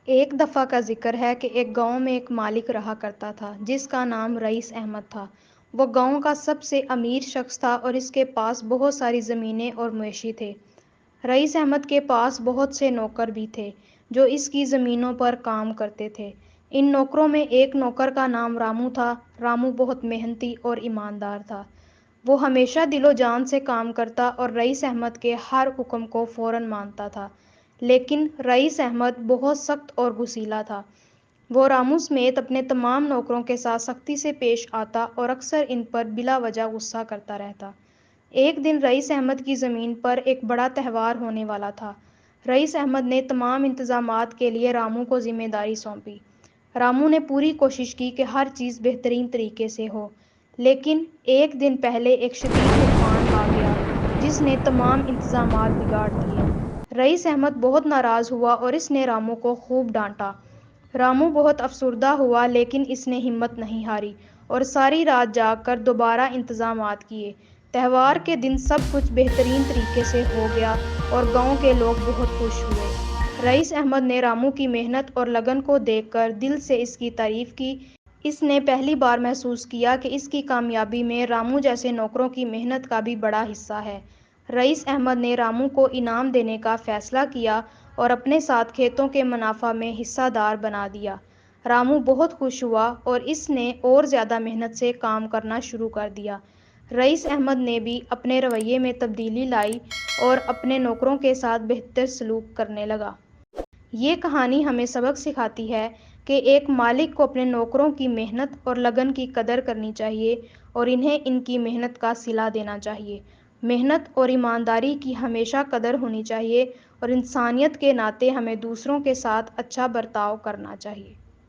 ایک دفعہ کا ذکر ہے کہ ایک گاؤں میں ایک مالک رہا کرتا تھا جس کا نام رئیس احمد تھا۔ وہ گاؤں کا سب سے امیر شخص تھا اور اس کے پاس بہت ساری زمینیں اور مویشی تھے۔ رئیس احمد کے پاس بہت سے نوکر بھی تھے جو اس کی زمینوں پر کام کرتے تھے۔ ان نوکروں میں ایک نوکر کا نام رامو تھا۔ رامو بہت محنتی اور ایماندار تھا۔ وہ ہمیشہ دل و جان سے کام کرتا اور رئیس احمد کے ہر حکم کو فوراً مانتا تھا۔ لیکن رئیس احمد بہت سخت اور غصیلا تھا۔ وہ رامو سمیت اپنے تمام نوکروں کے ساتھ سختی سے پیش آتا اور اکثر ان پر بلا وجہ غصہ کرتا رہتا۔ ایک دن رئیس احمد کی زمین پر ایک بڑا تہوار ہونے والا تھا۔ رئیس احمد نے تمام انتظامات کے لیے رامو کو ذمہ داری سونپی۔ رامو نے پوری کوشش کی کہ ہر چیز بہترین طریقے سے ہو، لیکن ایک دن پہلے ایک شدید طوفان آ گیا جس نے تمام انتظامات بگاڑ دیے۔ رئیس احمد بہت ناراض ہوا اور اس نے رامو کو خوب ڈانٹا۔ رامو بہت افسردہ ہوا لیکن اس نے ہمت نہیں ہاری اور ساری رات جاگ کر دوبارہ انتظامات کیے۔ تہوار کے دن سب کچھ بہترین طریقے سے ہو گیا اور گاؤں کے لوگ بہت خوش ہوئے۔ رئیس احمد نے رامو کی محنت اور لگن کو دیکھ کر دل سے اس کی تعریف کی۔ اس نے پہلی بار محسوس کیا کہ اس کی کامیابی میں رامو جیسے نوکروں کی محنت کا بھی بڑا حصہ ہے۔ رئیس احمد نے رامو کو انعام دینے کا فیصلہ کیا اور اپنے ساتھ کھیتوں کے منافع میں حصہ دار بنا دیا۔ رامو بہت خوش ہوا اور اس نے اور زیادہ محنت سے کام کرنا شروع کر دیا۔ رئیس احمد نے بھی اپنے رویے میں تبدیلی لائی اور اپنے نوکروں کے ساتھ بہتر سلوک کرنے لگا۔ یہ کہانی ہمیں سبق سکھاتی ہے کہ ایک مالک کو اپنے نوکروں کی محنت اور لگن کی قدر کرنی چاہیے اور انہیں ان کی محنت کا صلہ دینا چاہیے۔ محنت اور ایمانداری کی ہمیشہ قدر ہونی چاہیے اور انسانیت کے ناطے ہمیں دوسروں کے ساتھ اچھا برتاؤ کرنا چاہیے۔